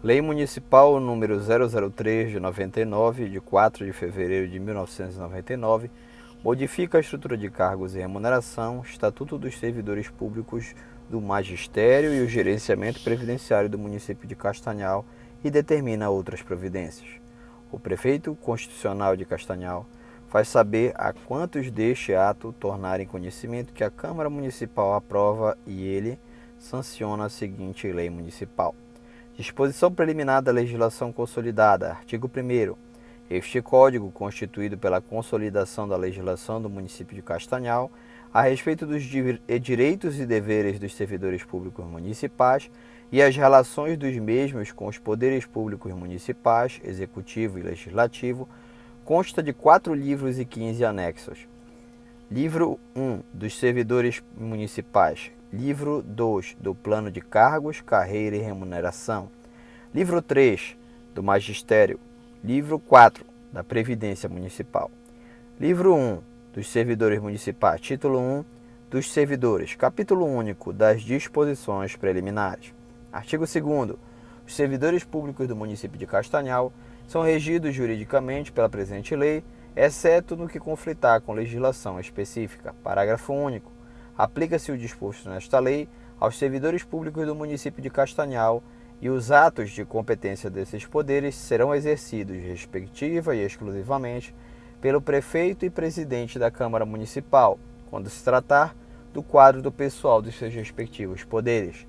Lei Municipal número 003 de 99, de 4 de fevereiro de 1999, modifica a estrutura de cargos e remuneração, Estatuto dos Servidores Públicos do Magistério e o gerenciamento previdenciário do município de Castanhal e determina outras providências. O prefeito constitucional de Castanhal faz saber a quantos deste ato tornarem conhecimento que a Câmara Municipal aprova e ele sanciona a seguinte lei municipal. Disposição preliminar da legislação consolidada. Artigo 1º. Este Código, constituído pela consolidação da legislação do município de Castanhal, a respeito dos direitos e deveres dos servidores públicos municipais e as relações dos mesmos com os poderes públicos municipais, executivo e legislativo, consta de 4 livros e 15 anexos. Livro 1 dos servidores municipais. Livro 2 do Plano de Cargos, Carreira e Remuneração. Livro 3 do Magistério. Livro 4 da Previdência Municipal. Livro 1 dos Servidores Municipais. Título 1 dos Servidores. Capítulo único das Disposições Preliminares. Artigo 2º. Os servidores públicos do município de Castanhal são regidos juridicamente pela presente lei, exceto no que conflitar com legislação específica. Parágrafo único. Aplica-se o disposto nesta lei aos servidores públicos do município de Castanhal e os atos de competência desses poderes serão exercidos respectiva e exclusivamente pelo prefeito e presidente da Câmara Municipal, quando se tratar do quadro do pessoal dos seus respectivos poderes.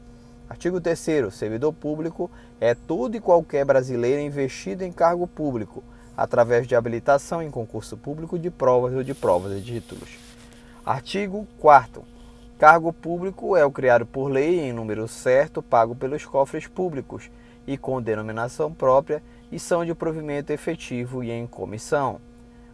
Artigo 3º. Servidor público é todo e qualquer brasileiro investido em cargo público, através de habilitação em concurso público de provas ou de provas e títulos. Artigo 4º. Cargo público é o criado por lei em número certo, pago pelos cofres públicos e com denominação própria e são de provimento efetivo e em comissão.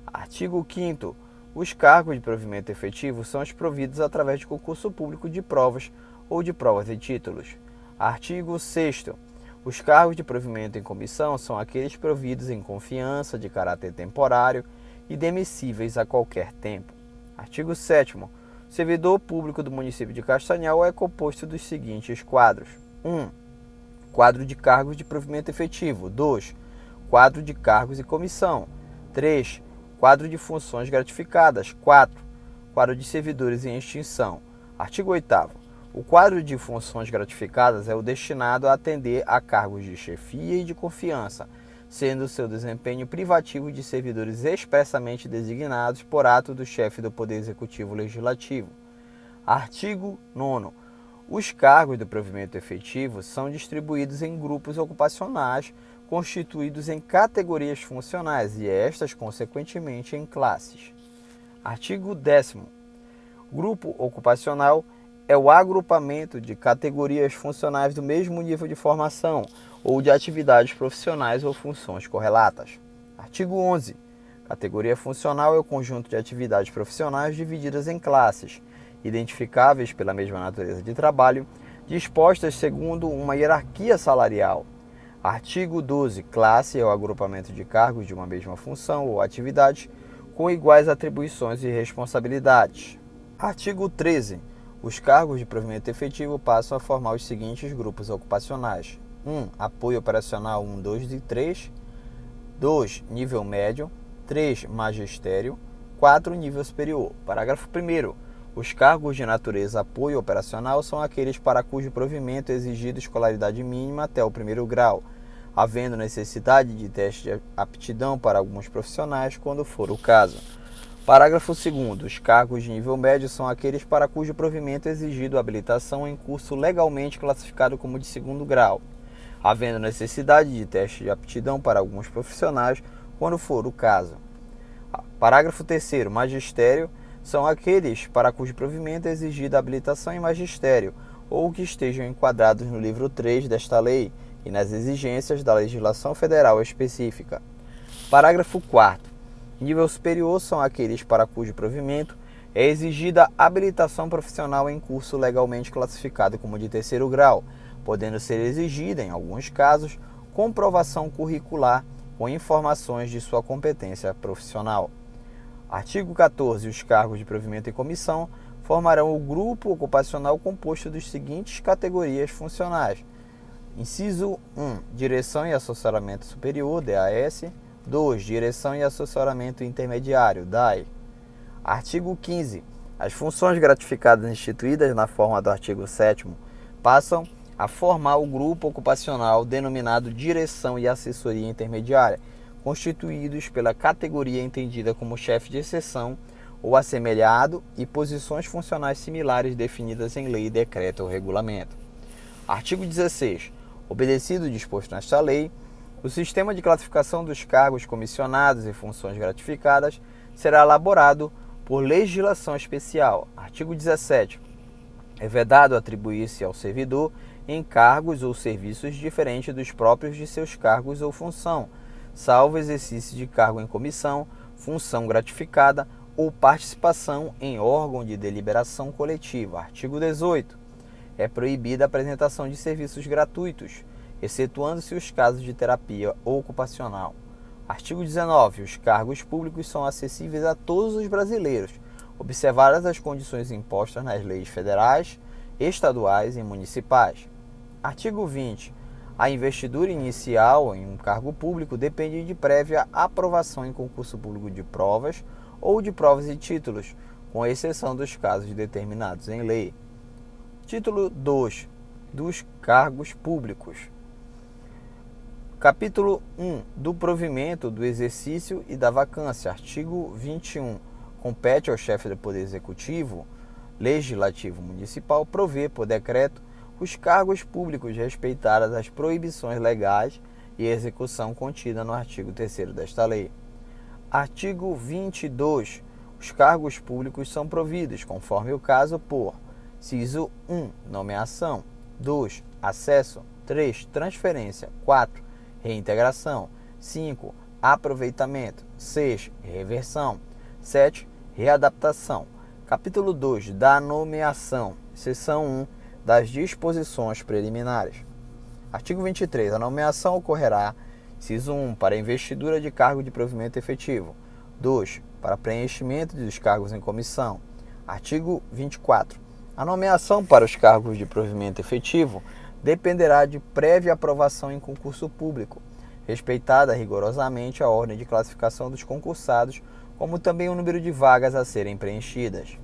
Artigo 5º. Os cargos de provimento efetivo são os providos através de concurso público de provas ou de provas e títulos. Artigo 6º. Os cargos de provimento em comissão são aqueles providos em confiança, de caráter temporário e demissíveis a qualquer tempo. Artigo 7º. O servidor público do município de Castanhal é composto dos seguintes quadros. 1. Quadro de cargos de provimento efetivo. 2. Quadro de cargos e comissão. 3. Quadro de funções gratificadas. 4. Quadro de servidores em extinção. Artigo 8º. O quadro de funções gratificadas é o destinado a atender a cargos de chefia e de confiança, sendo seu desempenho privativo de servidores expressamente designados por ato do chefe do Poder Executivo Legislativo. Artigo 9º. Os cargos do provimento efetivo são distribuídos em grupos ocupacionais constituídos em categorias funcionais e estas, consequentemente, em classes. Artigo 10º. Grupo ocupacional é o agrupamento de categorias funcionais do mesmo nível de formação ou de atividades profissionais ou funções correlatas. Artigo 11. Categoria funcional é o conjunto de atividades profissionais divididas em classes, identificáveis pela mesma natureza de trabalho, dispostas segundo uma hierarquia salarial. Artigo 12. Classe é o agrupamento de cargos de uma mesma função ou atividade com iguais atribuições e responsabilidades. Artigo 13. Os cargos de provimento efetivo passam a formar os seguintes grupos ocupacionais. 1. Apoio operacional 1, 2 e 3. 2. Nível médio. 3. Magistério. 4. Nível superior. Parágrafo 1º. Os cargos de natureza apoio operacional são aqueles para cujo provimento é exigida escolaridade mínima até o 1º grau, havendo necessidade de teste de aptidão para alguns profissionais, quando for o caso. Parágrafo 2º. Os cargos de nível médio são aqueles para cujo provimento é exigido habilitação em curso legalmente classificado como de 2º grau, havendo necessidade de teste de aptidão para alguns profissionais, quando for o caso. Parágrafo 3º. Magistério são aqueles para cujo provimento é exigida habilitação em magistério ou que estejam enquadrados no livro 3 desta lei e nas exigências da legislação federal específica. Parágrafo 4º. Nível superior são aqueles para cujo provimento é exigida habilitação profissional em curso legalmente classificado como de 3º grau, podendo ser exigida, em alguns casos, comprovação curricular com informações de sua competência profissional. Artigo 14. Os cargos de provimento em comissão formarão o grupo ocupacional composto dos seguintes categorias funcionais. Inciso 1. Direção e assessoramento superior, DAS. 2. Direção e assessoramento intermediário, DAI. Artigo 15. As funções gratificadas instituídas na forma do artigo 7º passam a formar o grupo ocupacional denominado Direção e Assessoria Intermediária, constituídos pela categoria entendida como chefe de seção ou assemelhado e posições funcionais similares definidas em lei, decreto ou regulamento. Artigo 16. Obedecido o disposto nesta lei, o sistema de classificação dos cargos comissionados e funções gratificadas será elaborado por legislação especial. Artigo 17. É vedado atribuir-se ao servidor encargos ou serviços diferentes dos próprios de seus cargos ou função, salvo exercício de cargo em comissão, função gratificada ou participação em órgão de deliberação coletiva. Artigo 18. É proibida a apresentação de serviços gratuitos, excetuando-se os casos de terapia ocupacional. Artigo 19. Os cargos públicos são acessíveis a todos os brasileiros, observadas as condições impostas nas leis federais, estaduais e municipais. Artigo 20. A investidura inicial em um cargo público depende de prévia aprovação em concurso público de provas ou de provas e títulos, com exceção dos casos determinados em lei. Título 2. Dos cargos públicos. Capítulo 1. Do provimento, do exercício e da vacância. Artigo 21. Compete ao chefe do Poder Executivo, Legislativo Municipal prover, por decreto, os cargos públicos respeitadas as proibições legais e execução contida no artigo 3º desta lei. Artigo 22. Os cargos públicos são providos, conforme o caso, por: inciso 1. Nomeação. 2. Acesso. 3. Transferência. 4. Reintegração. 5. Aproveitamento. 6. Reversão. 7. Readaptação. Capítulo 2. Da nomeação. Seção 1. Das disposições preliminares. Artigo 23. A nomeação ocorrerá: inciso 1. Para investidura de cargo de provimento efetivo. 2. Para preenchimento dos cargos em comissão. Artigo 24. A nomeação para os cargos de provimento efetivo dependerá de prévia aprovação em concurso público, respeitada rigorosamente a ordem de classificação dos concursados, como também o número de vagas a serem preenchidas.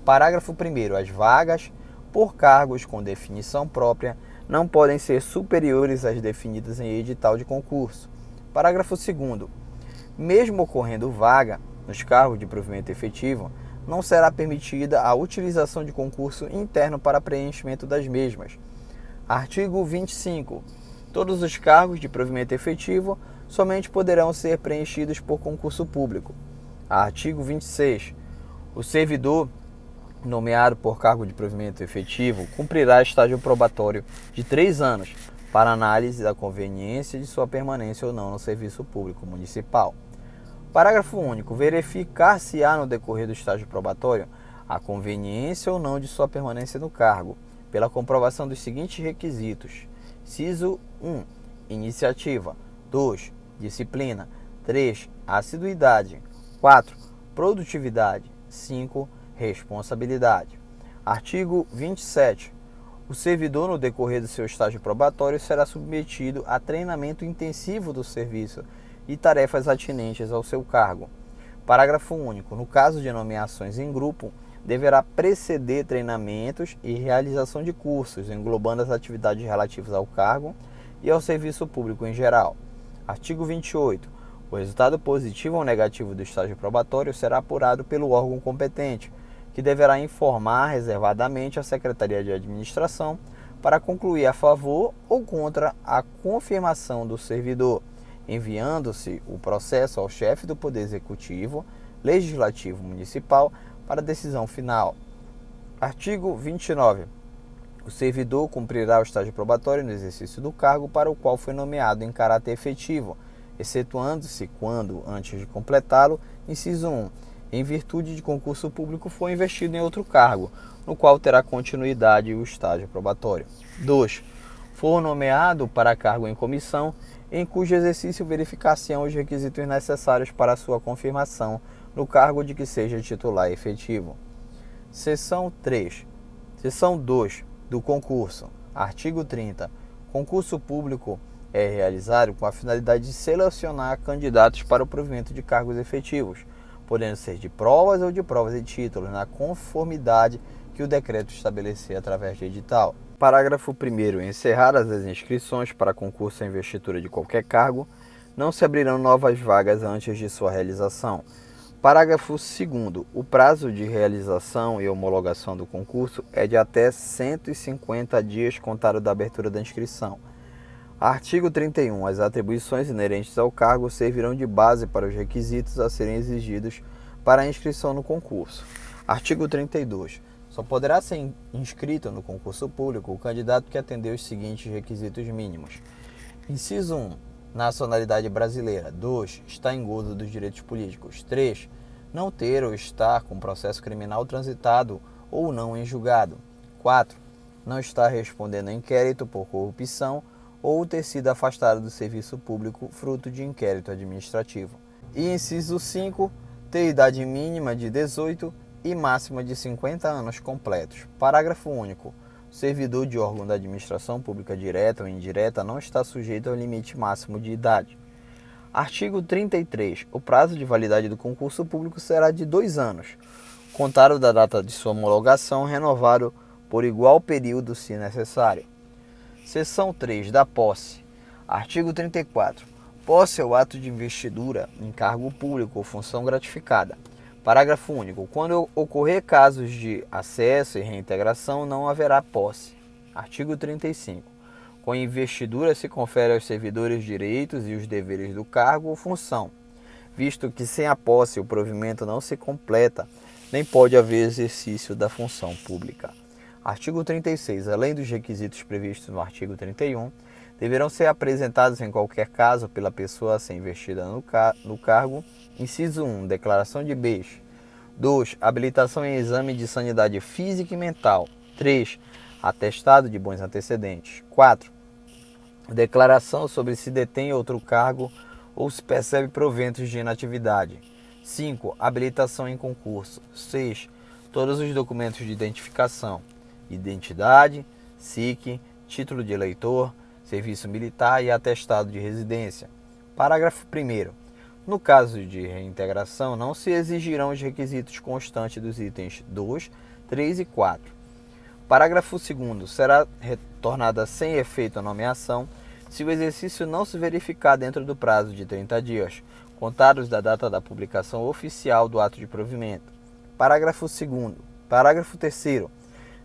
Parágrafo 1º. As vagas por cargos com definição própria não podem ser superiores às definidas em edital de concurso. Parágrafo 2º. Mesmo ocorrendo vaga nos cargos de provimento efetivo, não será permitida a utilização de concurso interno para preenchimento das mesmas. Artigo 25. Todos os cargos de provimento efetivo somente poderão ser preenchidos por concurso público. Artigo 26. O servidor nomeado por cargo de provimento efetivo cumprirá estágio probatório de 3 anos para análise da conveniência de sua permanência ou não no serviço público municipal. Parágrafo único. Verificar-se-á no decorrer do estágio probatório a conveniência ou não de sua permanência no cargo, pela comprovação dos seguintes requisitos: inciso 1. Iniciativa. 2. Disciplina. 3. Assiduidade. 4. Produtividade. 5. Responsabilidade. Artigo 27. O servidor, no decorrer do seu estágio probatório, será submetido a treinamento intensivo do serviço e tarefas atinentes ao seu cargo. Parágrafo único. No caso de nomeações em grupo, deverá preceder treinamentos e realização de cursos, englobando as atividades relativas ao cargo e ao serviço público em geral. Artigo 28. O resultado positivo ou negativo do estágio probatório será apurado pelo órgão competente, que deverá informar reservadamente a Secretaria de Administração para concluir a favor ou contra a confirmação do servidor, enviando-se o processo ao chefe do Poder Executivo, Legislativo Municipal para decisão final. Artigo 29. O servidor cumprirá o estágio probatório no exercício do cargo para o qual foi nomeado em caráter efetivo, excetuando-se quando, antes de completá-lo, inciso 1, em virtude de concurso público for investido em outro cargo, no qual terá continuidade o estágio probatório. 2. For nomeado para cargo em comissão, em cujo exercício verificar-se-ão os requisitos necessários para a sua confirmação no cargo de que seja titular efetivo. Seção 3. Seção 2 do concurso. Artigo 30. Concurso público é realizado com a finalidade de selecionar candidatos para o provimento de cargos efetivos, podendo ser de provas ou de provas e títulos, na conformidade que o decreto estabelecer através de edital. Parágrafo 1º. Encerradas as inscrições para concurso e investidura de qualquer cargo, não se abrirão novas vagas antes de sua realização. Parágrafo 2º. O prazo de realização e homologação do concurso é de até 150 dias contado da abertura da inscrição. Artigo 31. As atribuições inerentes ao cargo servirão de base para os requisitos a serem exigidos para a inscrição no concurso. Artigo 32. Só poderá ser inscrito no concurso público o candidato que atender os seguintes requisitos mínimos. Inciso 1. Nacionalidade brasileira. 2. Estar em gozo dos direitos políticos. 3. Não ter ou estar com processo criminal transitado ou não em julgado. 4. Não estar respondendo a inquérito por corrupção ou ter sido afastado do serviço público fruto de inquérito administrativo. E inciso 5. Ter idade mínima de 18 e máxima de 50 anos completos. Parágrafo único. O servidor de órgão da administração pública direta ou indireta não está sujeito ao limite máximo de idade. Artigo 33. O prazo de validade do concurso público será de 2 anos, contado da data de sua homologação, renovado por igual período se necessário. Seção 3. Da posse. Artigo 34. Posse é o ato de investidura em cargo público ou função gratificada. Parágrafo único. Quando ocorrer casos de acesso e reintegração, não haverá posse. Artigo 35. Com investidura se confere aos servidores direitos e os deveres do cargo ou função, visto que sem a posse o provimento não se completa, nem pode haver exercício da função pública. Artigo 36. Além dos requisitos previstos no artigo 31, deverão ser apresentados em qualquer caso pela pessoa a ser investida no cargo. Inciso 1. Declaração de bens. 2. Habilitação em exame de sanidade física e mental. 3. Atestado de bons antecedentes. 4. Declaração sobre se detém outro cargo ou se percebe proventos de inatividade. 5. Habilitação em concurso. 6. Todos os documentos de identificação. Identidade, SIC, título de eleitor, serviço militar e atestado de residência. Parágrafo 1º. No caso de reintegração, não se exigirão os requisitos constantes dos itens 2, 3 e 4. Parágrafo 2º. Será retornada sem efeito a nomeação se o exercício não se verificar dentro do prazo de 30 dias, contados da data da publicação oficial do ato de provimento. Parágrafo 2º. Parágrafo 3º.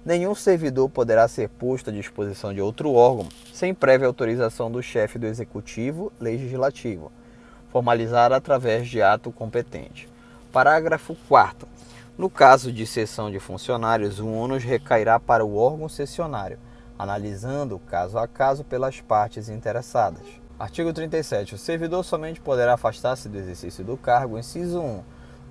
Nenhum servidor poderá ser posto à disposição de outro órgão sem prévia autorização do chefe do Executivo Legislativo, formalizada através de ato competente. Parágrafo 4º. No caso de cessão de funcionários, o ônus recairá para o órgão cessionário, analisando caso a caso pelas partes interessadas. Artigo 37. O servidor somente poderá afastar-se do exercício do cargo, inciso 1,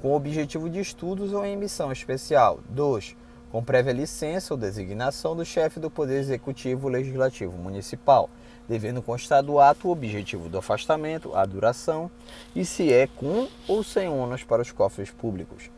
com objetivo de estudos ou em missão especial. 2. Com prévia licença ou designação do chefe do Poder Executivo Legislativo Municipal, devendo constar do ato o objetivo do afastamento, a duração e se é com ou sem ônus para os cofres públicos.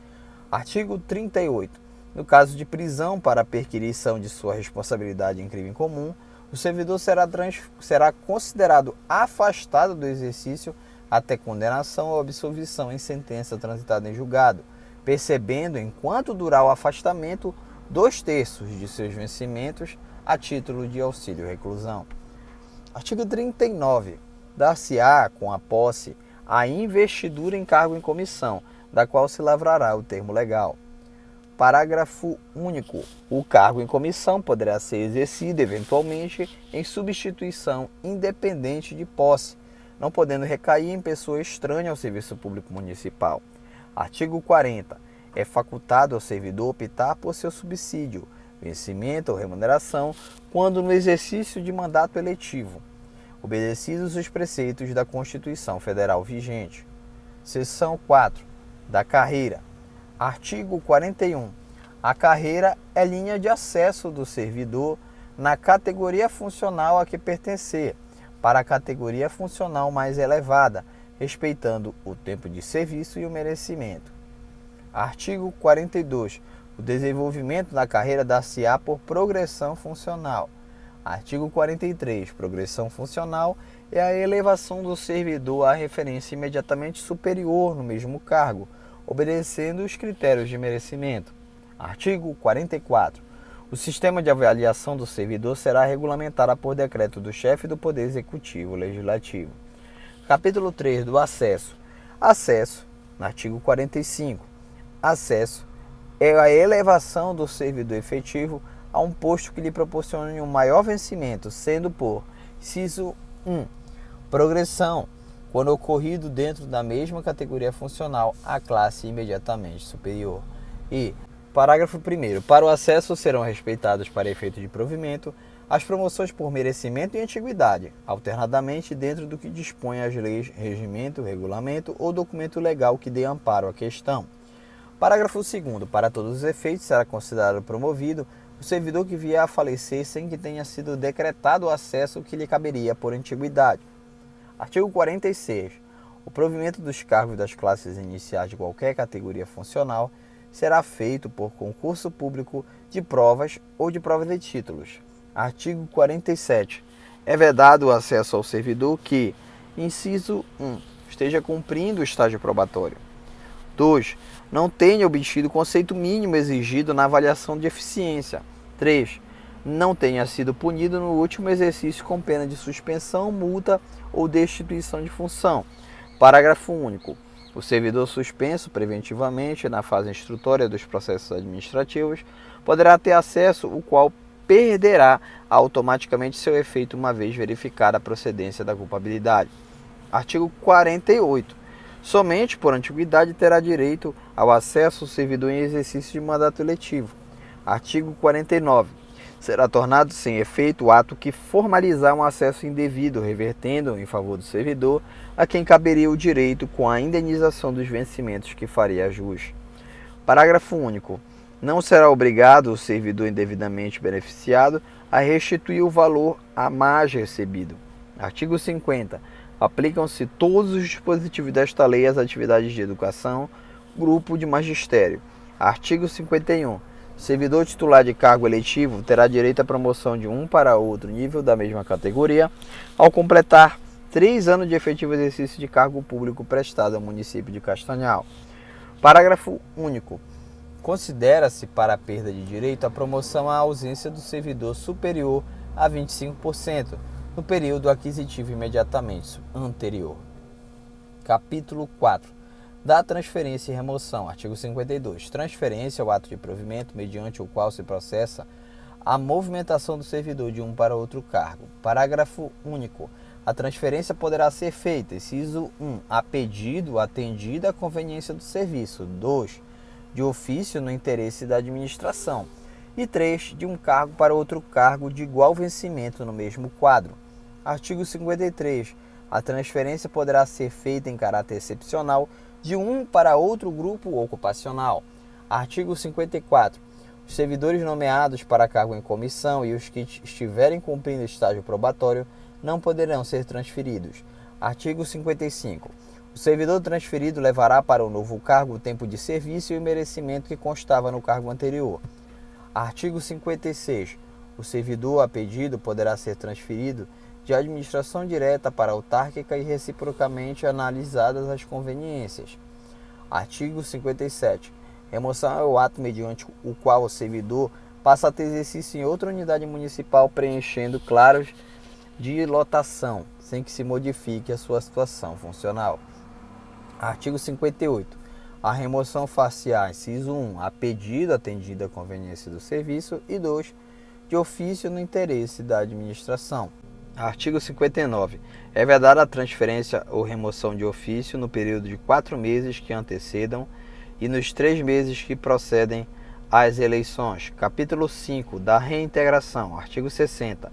Artigo 38. No caso de prisão para perquirição de sua responsabilidade em crime comum, o servidor será considerado afastado do exercício até condenação ou absolvição em sentença transitada em julgado, percebendo, enquanto durar o afastamento, 2/3 de seus vencimentos a título de auxílio reclusão. Artigo 39. Dar-se-á, com a posse, a investidura em cargo em comissão, da qual se lavrará o termo legal. Parágrafo único. O cargo em comissão poderá ser exercido, eventualmente, em substituição independente de posse, não podendo recair em pessoa estranha ao serviço público municipal. Artigo 40. É facultado ao servidor optar por seu subsídio, vencimento ou remuneração, quando no exercício de mandato eletivo, obedecidos os preceitos da Constituição Federal vigente. Seção 4. Da carreira. Artigo 41. A carreira é linha de acesso do servidor na categoria funcional a que pertencer, para a categoria funcional mais elevada, respeitando o tempo de serviço e o merecimento. Artigo 42. O desenvolvimento da carreira dar-se-á por progressão funcional. Artigo 43. Progressão funcional é a elevação do servidor à referência imediatamente superior no mesmo cargo, obedecendo os critérios de merecimento. Artigo 44. O sistema de avaliação do servidor será regulamentado por decreto do chefe do Poder Executivo Legislativo. Capítulo 3 do acesso. Acesso, no artigo 45. Acesso é a elevação do servidor efetivo a um posto que lhe proporcione um maior vencimento, sendo por inciso 1. Progressão, quando ocorrido dentro da mesma categoria funcional à classe imediatamente superior. E, parágrafo 1º, para o acesso serão respeitados para efeito de provimento as promoções por merecimento e antiguidade, alternadamente dentro do que dispõem as leis, regimento, regulamento ou documento legal que dê amparo à questão. Parágrafo 2º, para todos os efeitos será considerado promovido o servidor que vier a falecer sem que tenha sido decretado o acesso que lhe caberia por antiguidade. Artigo 46. O provimento dos cargos das classes iniciais de qualquer categoria funcional será feito por concurso público de provas ou de provas de títulos. Artigo 47. É vedado o acesso ao servidor que, inciso 1, esteja cumprindo o estágio probatório. 2. Não tenha obtido o conceito mínimo exigido na avaliação de eficiência. 3. Não tenha sido punido no último exercício com pena de suspensão, multa ou destituição de função. Parágrafo único. O servidor suspenso preventivamente na fase instrutória dos processos administrativos poderá ter acesso, o qual perderá automaticamente seu efeito uma vez verificada a procedência da culpabilidade. Artigo 48. Somente por antiguidade terá direito ao acesso o servidor em exercício de mandato eletivo. Artigo 49. Será tornado sem efeito o ato que formalizar um acesso indevido, revertendo em favor do servidor a quem caberia o direito com a indenização dos vencimentos que faria jus. Parágrafo único. Não será obrigado o servidor indevidamente beneficiado a restituir o valor a mais recebido. Artigo 50. Aplicam-se todos os dispositivos desta lei às atividades de educação, grupo de magistério. Artigo 51. Servidor titular de cargo eletivo terá direito à promoção de um para outro nível da mesma categoria ao completar 3 anos de efetivo exercício de cargo público prestado ao município de Castanhal. Parágrafo único. Considera-se para a perda de direito a promoção à ausência do servidor superior a 25% no período aquisitivo imediatamente anterior. Capítulo 4. Da transferência e remoção. Artigo 52. Transferência é o ato de provimento mediante o qual se processa a movimentação do servidor de um para outro cargo. Parágrafo único. A transferência poderá ser feita, inciso 1, a pedido, atendida a conveniência do serviço. 2, de ofício no interesse da administração. E 3, de um cargo para outro cargo de igual vencimento no mesmo quadro. Artigo 53. A transferência poderá ser feita em caráter excepcional de um para outro grupo ocupacional. Artigo 54. Os servidores nomeados para cargo em comissão e os que estiverem cumprindo estágio probatório não poderão ser transferidos. Artigo 55. O servidor transferido levará para o novo cargo o tempo de serviço e o merecimento que constava no cargo anterior. Artigo 56. O servidor a pedido poderá ser transferido de administração direta para autárquica e reciprocamente analisadas as conveniências. Artigo 57. Remoção é o ato mediante o qual o servidor passa a ter exercício em outra unidade municipal preenchendo claros de lotação, sem que se modifique a sua situação funcional. Artigo 58. A remoção far-se-á, inciso 1, a pedido atendida a conveniência do serviço e 2, de ofício no interesse da administração. Artigo 59. É vedada a transferência ou remoção de ofício no período de 4 meses que antecedam e nos 3 meses que procedem às eleições. Capítulo 5. Da reintegração. Artigo 60.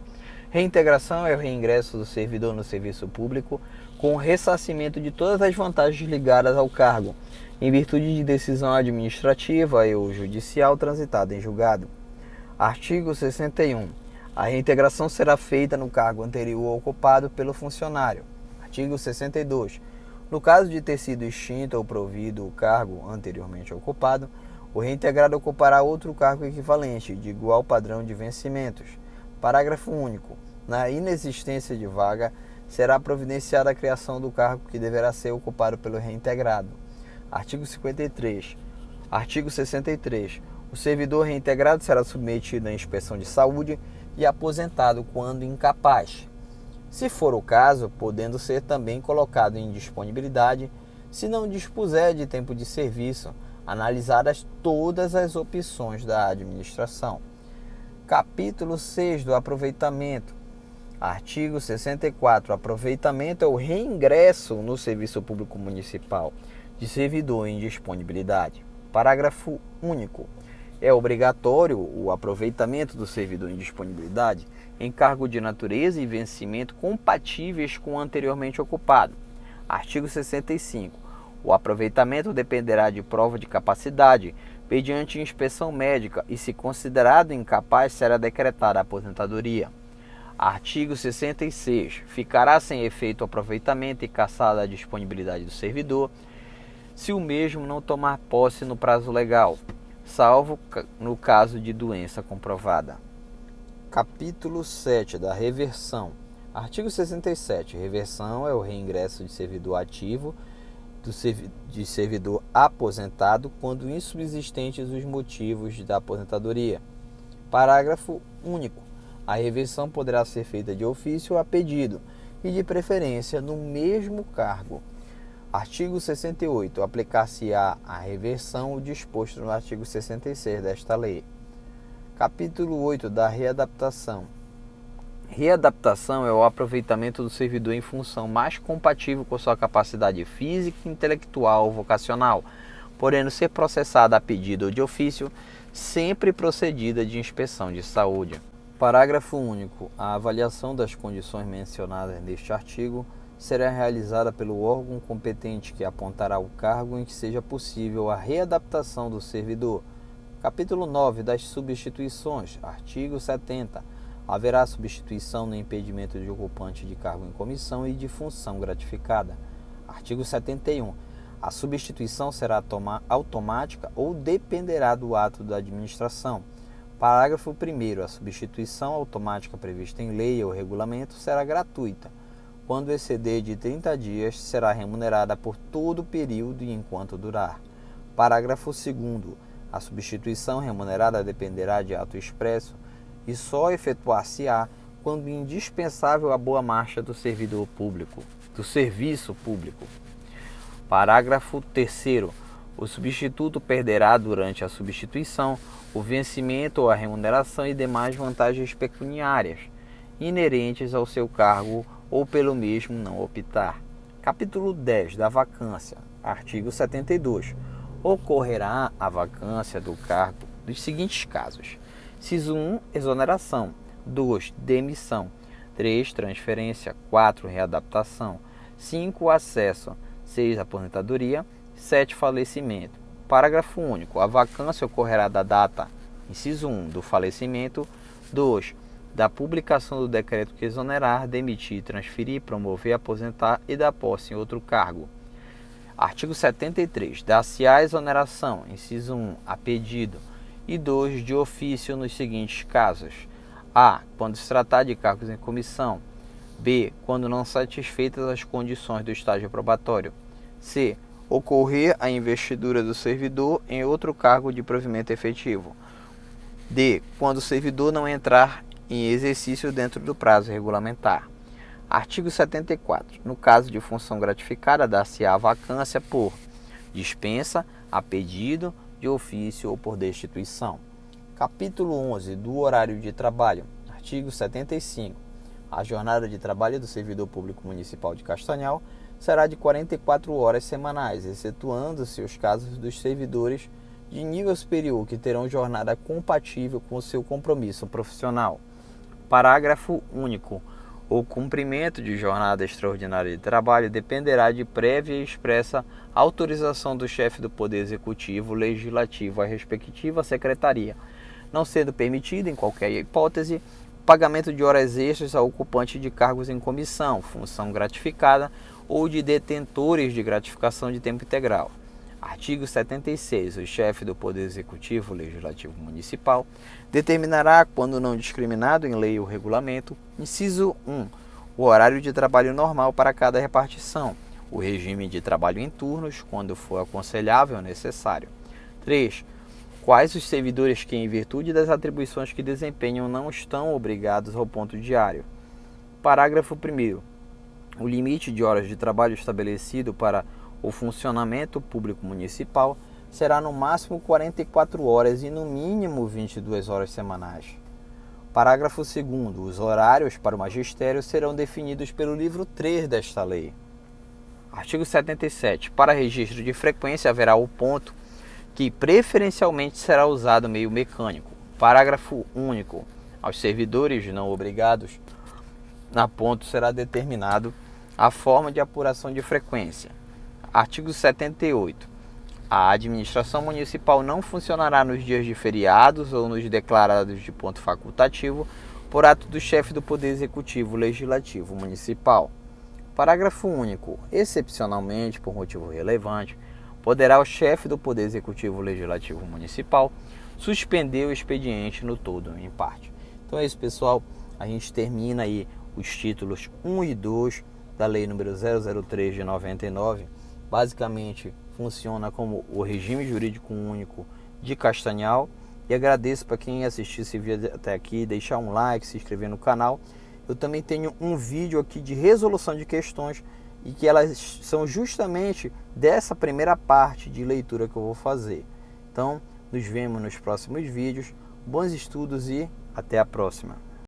Reintegração é o reingresso do servidor no serviço público com ressarcimento de todas as vantagens ligadas ao cargo, em virtude de decisão administrativa ou judicial transitada em julgado. Artigo 61. A reintegração será feita no cargo anterior ocupado pelo funcionário. Artigo 62. No caso de ter sido extinto ou provido o cargo anteriormente ocupado, o reintegrado ocupará outro cargo equivalente, de igual padrão de vencimentos. Parágrafo único. Na inexistência de vaga, será providenciada a criação do cargo que deverá ser ocupado pelo reintegrado. Artigo 53. Artigo 63. O servidor reintegrado será submetido à inspeção de saúde e aposentado quando incapaz, se for o caso, podendo ser também colocado em disponibilidade, se não dispuser de tempo de serviço, analisadas todas as opções da administração. Capítulo 6 do aproveitamento. Artigo 64. O aproveitamento é o reingresso no serviço público municipal de servidor em disponibilidade. Parágrafo único. É obrigatório o aproveitamento do servidor em disponibilidade em cargo de natureza e vencimento compatíveis com o anteriormente ocupado. Artigo 65. O aproveitamento dependerá de prova de capacidade mediante inspeção médica e, se considerado incapaz, será decretada a aposentadoria. Artigo 66. Ficará sem efeito o aproveitamento e cassada a disponibilidade do servidor se o mesmo não tomar posse no prazo legal, salvo no caso de doença comprovada. Capítulo 7 da reversão. Artigo 67. Reversão é o reingresso de servidor ativo de servidor aposentado quando insubsistentes os motivos da aposentadoria. Parágrafo único. A reversão poderá ser feita de ofício ou a pedido e, de preferência, no mesmo cargo. Artigo 68. Aplicar-se-á a reversão o disposto no artigo 66 desta lei. Capítulo 8 da readaptação. Readaptação é o aproveitamento do servidor em função mais compatível com sua capacidade física, intelectual ou vocacional, podendo ser processada a pedido ou de ofício, sempre procedida de inspeção de saúde. Parágrafo único. A avaliação das condições mencionadas neste artigo será realizada pelo órgão competente que apontará o cargo em que seja possível a readaptação do servidor. Capítulo 9 das substituições. Artigo 70. Haverá substituição no impedimento de ocupante de cargo em comissão e de função gratificada. Artigo 71. A substituição será automática ou dependerá do ato da administração. Parágrafo 1º. A substituição automática prevista em lei ou regulamento será gratuita. Quando exceder de 30 dias, será remunerada por todo o período e enquanto durar. Parágrafo 2º. A substituição remunerada dependerá de ato expresso e só efetuar-se-á quando indispensável à boa marcha do servidor público, do serviço público. Parágrafo 3º. O substituto perderá durante a substituição o vencimento ou a remuneração e demais vantagens pecuniárias inerentes ao seu cargo ou pelo mesmo não optar. Capítulo 10 da vacância. Artigo 72. Ocorrerá a vacância do cargo dos seguintes casos: inciso 1, exoneração; 2, demissão; 3, transferência; 4, readaptação; 5, acesso; 6, aposentadoria; 7, falecimento. Parágrafo único. A vacância ocorrerá da data, inciso 1, do falecimento; 2, da publicação do decreto que exonerar, demitir, transferir, promover, aposentar e dar posse em outro cargo. Artigo 73. Dar-se-á exoneração, inciso 1, a pedido, e 2, de ofício nos seguintes casos: a. Quando se tratar de cargos em comissão; b. Quando não satisfeitas as condições do estágio probatório; c. Ocorrer a investidura do servidor em outro cargo de provimento efetivo; d. Quando o servidor não entrar em exercício dentro do prazo regulamentar. Artigo 74. No caso de função gratificada, dar-se-á vacância por dispensa, a pedido, de ofício ou por destituição. Capítulo 11 do horário de trabalho. Artigo 75. A jornada de trabalho do servidor público municipal de Castanhal será de 44 horas semanais, excetuando-se os casos dos servidores de nível superior que terão jornada compatível com o seu compromisso profissional. Parágrafo único. O cumprimento de jornada extraordinária de trabalho dependerá de prévia e expressa autorização do chefe do Poder Executivo Legislativo à respectiva secretaria, não sendo permitido, em qualquer hipótese, o pagamento de horas extras ao ocupante de cargos em comissão, função gratificada ou de detentores de gratificação de tempo integral. Artigo 76. O chefe do Poder Executivo Legislativo Municipal determinará, quando não discriminado em lei ou regulamento, inciso 1, o horário de trabalho normal para cada repartição, o regime de trabalho em turnos, quando for aconselhável ou necessário. 3. Quais os servidores que, em virtude das atribuições que desempenham, não estão obrigados ao ponto diário. Parágrafo 1º. O limite de horas de trabalho estabelecido para o funcionamento público municipal será no máximo 44 horas e no mínimo 22 horas semanais. Parágrafo 2º. Os horários para o magistério serão definidos pelo livro 3 desta lei. Artigo 77. Para registro de frequência haverá o ponto que preferencialmente será usado meio mecânico. Parágrafo único. Aos servidores não obrigados a ponto será determinado a forma de apuração de frequência. Artigo 78. A administração municipal não funcionará nos dias de feriados ou nos declarados de ponto facultativo por ato do chefe do Poder Executivo Legislativo Municipal. Parágrafo único. Excepcionalmente, por motivo relevante, poderá o chefe do Poder Executivo Legislativo Municipal suspender o expediente no todo ou em parte. Então é isso, pessoal. A gente termina aí os títulos 1 e 2 da Lei número 003 de 99. Basicamente, funciona como o regime jurídico único de Castanhal. E agradeço para quem assistiu esse vídeo até aqui, deixar um like, se inscrever no canal. Eu também tenho um vídeo aqui de resolução de questões e que elas são justamente dessa primeira parte de leitura que eu vou fazer. Então, nos vemos nos próximos vídeos. Bons estudos e até a próxima.